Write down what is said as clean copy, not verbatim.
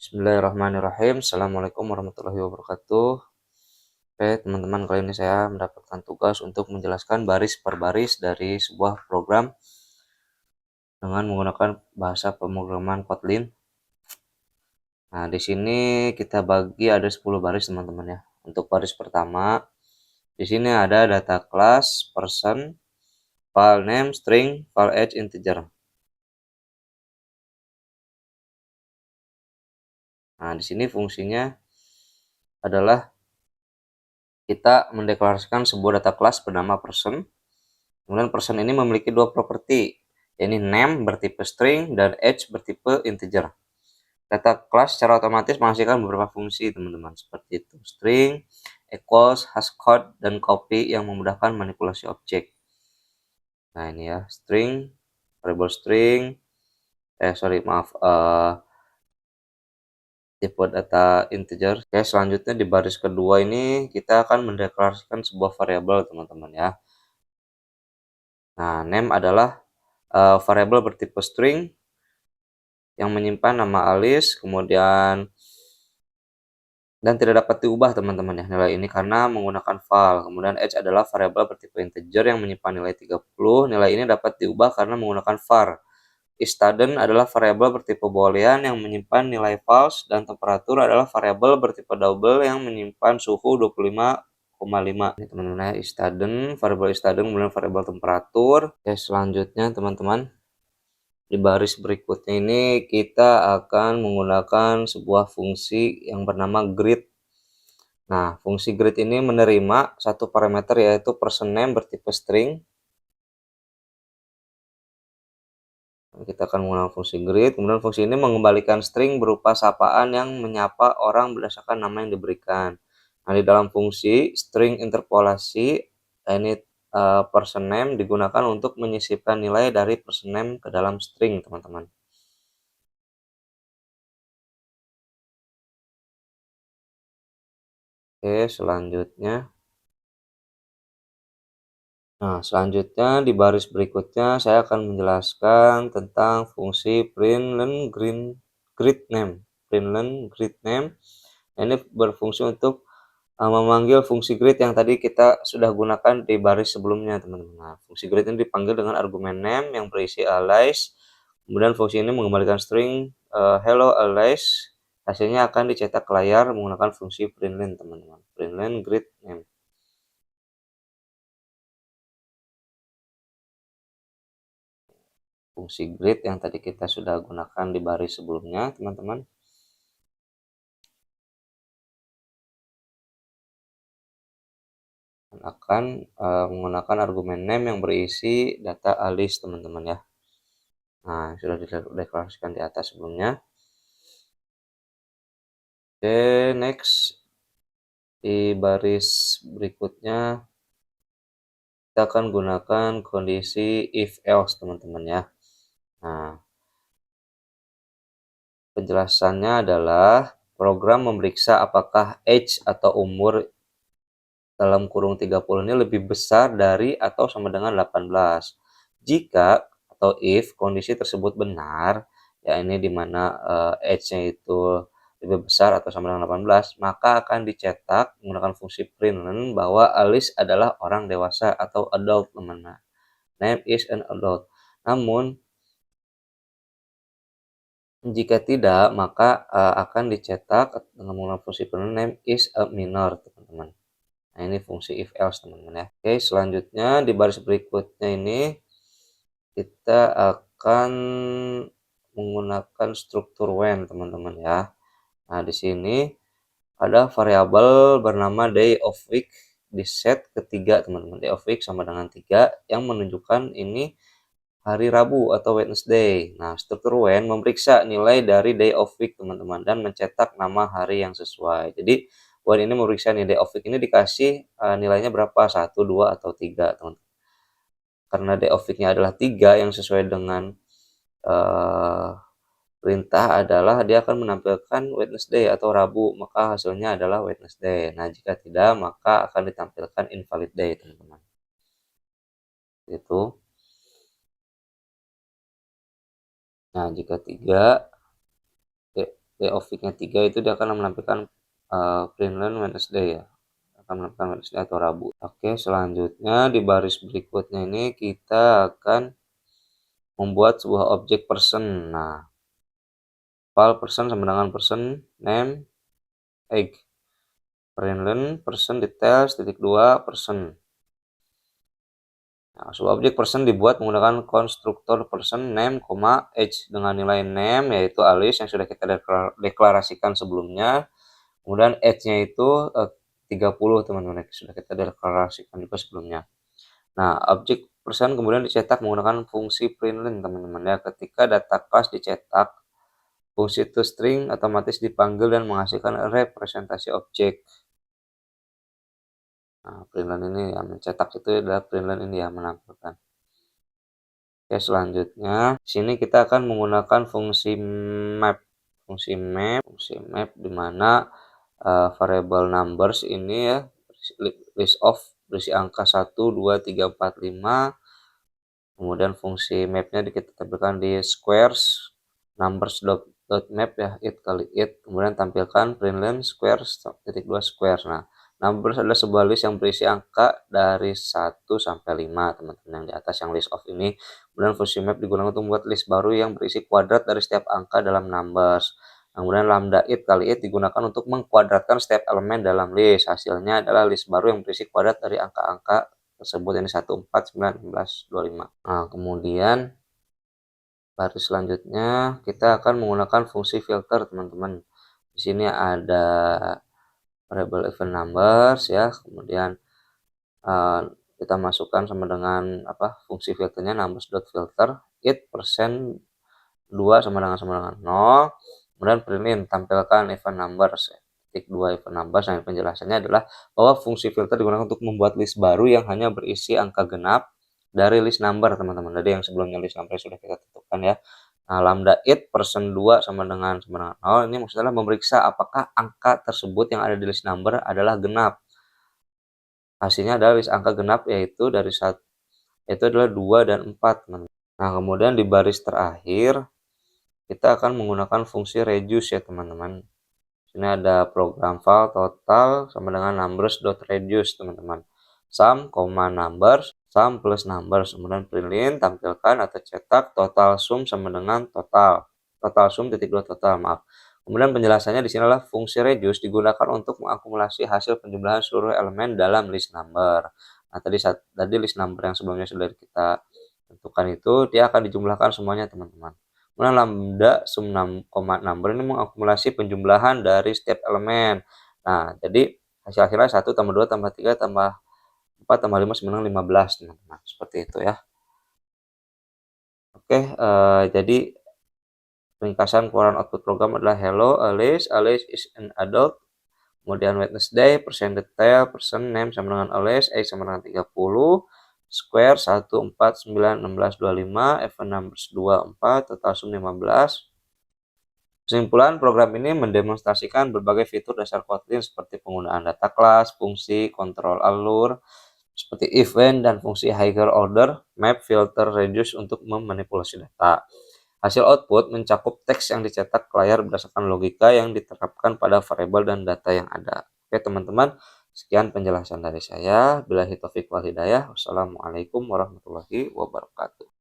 Bismillahirrahmanirrahim. Assalamualaikum warahmatullahi wabarakatuh. Oke, teman-teman, kali ini saya mendapatkan tugas untuk menjelaskan baris per baris dari sebuah program dengan menggunakan bahasa pemrograman Kotlin. Nah, di sini kita bagi ada 10 baris, teman-teman ya. Untuk baris pertama, di sini ada data class, person, file name, string, file age, integer. Nah, di sini fungsinya adalah kita mendeklarasikan sebuah data class bernama person. Kemudian person ini memiliki dua properti, yakni name bertipe string dan age bertipe integer. Data class secara otomatis menghasilkan beberapa fungsi, teman-teman, seperti itu: string, equals, hashcode, dan copy yang memudahkan manipulasi objek. Nah, ini ya, string, variable string, tipe data integer. Oke, selanjutnya di baris kedua ini kita akan mendeklarasikan sebuah variabel, teman-teman ya. Nah, name adalah variabel bertipe string yang menyimpan nama Alice, kemudian dan tidak dapat diubah, teman-teman ya, nilai ini karena menggunakan val. Kemudian age adalah variabel bertipe integer yang menyimpan nilai 30. Nilai ini dapat diubah karena menggunakan var. Student adalah variabel bertipe boolean yang menyimpan nilai false, dan temperatur adalah variabel bertipe double yang menyimpan suhu 25,5. Ini, teman-teman ya, student, variabel student, kemudian variabel temperatur. Oke, selanjutnya teman-teman, di baris berikutnya ini kita akan menggunakan sebuah fungsi yang bernama greet. Nah, fungsi greet ini menerima satu parameter, yaitu person name bertipe string. Kita akan menggunakan fungsi greet. Kemudian fungsi ini mengembalikan string berupa sapaan yang menyapa orang berdasarkan nama yang diberikan. Nah, di dalam fungsi string interpolasi, ini person name digunakan untuk menyisipkan nilai dari person name ke dalam string, teman-teman. Oke, selanjutnya. Nah, selanjutnya di baris berikutnya saya akan menjelaskan tentang fungsi greet name. Greet name ini berfungsi untuk memanggil fungsi greet yang tadi kita sudah gunakan di baris sebelumnya, teman-teman. Nah, fungsi greet ini dipanggil dengan argumen name yang berisi Alice. Kemudian fungsi ini mengembalikan string hello Alice. Hasilnya akan dicetak ke layar menggunakan fungsi println, teman-teman. Println greet name. Fungsi greet yang tadi kita sudah gunakan di baris sebelumnya, teman-teman. Akan menggunakan argumen name yang berisi data Alice, teman-teman ya. Nah, sudah dideklarasikan di atas sebelumnya. Oke, next. Di baris berikutnya kita akan gunakan kondisi if else, teman-teman ya. Nah, penjelasannya adalah program memeriksa apakah age atau umur dalam kurung 30 ini lebih besar dari atau sama dengan 18. Jika atau if kondisi tersebut benar, ya ini dimana age-nya itu lebih besar atau sama dengan 18, maka akan dicetak menggunakan fungsi println bahwa Alice adalah orang dewasa atau adult, teman-teman. Name is an adult. Namun jika tidak, maka akan dicetak dengan menggunakan fungsi println name is a minor, teman-teman. Nah, ini fungsi if else, teman-teman ya. Oke, selanjutnya di baris berikutnya ini kita akan menggunakan struktur when, teman-teman ya. Nah, di sini ada variabel bernama day of week di set ketiga, teman-teman. Day of week sama dengan 3 yang menunjukkan ini hari Rabu atau Wednesday. Nah, struktur when memeriksa nilai dari day of week, teman-teman, dan mencetak nama hari yang sesuai. Jadi when ini memeriksa nih day of week ini dikasih nilainya berapa, 1, 2, atau 3, teman-teman. Karena day of week-nya adalah 3 yang sesuai dengan perintah adalah dia akan menampilkan Wednesday atau Rabu, maka hasilnya adalah Wednesday. Nah, jika tidak, maka akan ditampilkan invalid day, teman-teman. Itu. Nah, jika 3, day of week-nya 3 itu dia akan menampilkan println Wednesday ya, akan menampilkan Wednesday atau Rabu. Oke, selanjutnya di baris berikutnya ini kita akan membuat sebuah objek person. Nah, file person sama dengan person name egg, println person details titik 2 person. Nah, sebuah objek person dibuat menggunakan konstruktor person name, age dengan nilai name yaitu Alice yang sudah kita deklarasikan sebelumnya. Kemudian age-nya itu 30 teman-teman, sudah kita deklarasikan juga sebelumnya. Nah, objek person kemudian dicetak menggunakan fungsi println teman-teman ya. Ketika data class dicetak, fungsi toString otomatis dipanggil dan menghasilkan representasi objek. Nah, println ini yang mencetak itu adalah println ini ya, menampilkan. Oke, selanjutnya di sini kita akan menggunakan fungsi map. Fungsi map di mana variable numbers ini ya, list of berisi angka 1, 2, 3, 4, 5. Kemudian fungsi mapnya kita tampilkan di squares numbers.map ya, it kali it. Kemudian tampilkan println squares titik 2 squares. Nah, numbers adalah sebuah list yang berisi angka dari 1 sampai 5 teman-teman, yang di atas yang list of ini. Kemudian fungsi map digunakan untuk membuat list baru yang berisi kuadrat dari setiap angka dalam numbers. Kemudian lambda it kali it digunakan untuk mengkuadratkan setiap elemen dalam list. Hasilnya adalah list baru yang berisi kuadrat dari angka-angka tersebut, ini 1, 4, 9, 16, 25. Nah, kemudian baris selanjutnya kita akan menggunakan fungsi filter teman-teman. Di sini ada variable event numbers ya, kemudian kita masukkan sama dengan fungsi filternya numbers.filter it persen 2 sama dengan 0. Kemudian println tampilkan event numbers titik 2 event numbers. Nah, penjelasannya adalah bahwa fungsi filter digunakan untuk membuat list baru yang hanya berisi angka genap dari list number teman-teman. Jadi yang sebelumnya list number sudah kita tentukan ya. Nah, lambda it persen 2 sama dengan 0 ini maksudnya memeriksa apakah angka tersebut yang ada di list number adalah genap. Hasilnya adalah list angka genap yaitu dari 1 itu adalah 2 dan 4 teman-teman. Nah, kemudian di baris terakhir kita akan menggunakan fungsi reduce ya teman-teman. Sini ada program file total sama dengan numbers.reduce teman-teman. Sum, numbers, sum plus numbers. Kemudian println tampilkan atau cetak total sum sama dengan total. Total sum titik 2 total, maaf. Kemudian penjelasannya di sini adalah fungsi reduce digunakan untuk mengakumulasi hasil penjumlahan seluruh elemen dalam list number. Nah, tadi list number yang sebelumnya sudah kita tentukan itu dia akan dijumlahkan semuanya teman-teman. Kemudian lambda sum number ini mengakumulasi penjumlahan dari setiap elemen. Nah, jadi hasilnya 1 tambah 2 tambah 3 tambah 4 tambah 5 sama dengan 15 teman-teman. Seperti itu ya. Oke, jadi ringkasan keluaran output program adalah hello Alice is an adult. Kemudian Wednesday, persen detail, person name sama dengan Alice, age sama dengan 30, square 1, 4, 9, 16, 25, event numbers 2, 4, total sum 15. Kesimpulan, program ini mendemonstrasikan berbagai fitur dasar Kotlin seperti penggunaan data class, fungsi, kontrol alur, seperti event dan fungsi higher order, map, filter, reduce untuk memanipulasi data. Hasil output mencakup teks yang dicetak ke layar berdasarkan logika yang diterapkan pada variabel dan data yang ada. Oke teman-teman, sekian penjelasan dari saya. Billahi taufiq wal hidayah. Wassalamualaikum warahmatullahi wabarakatuh.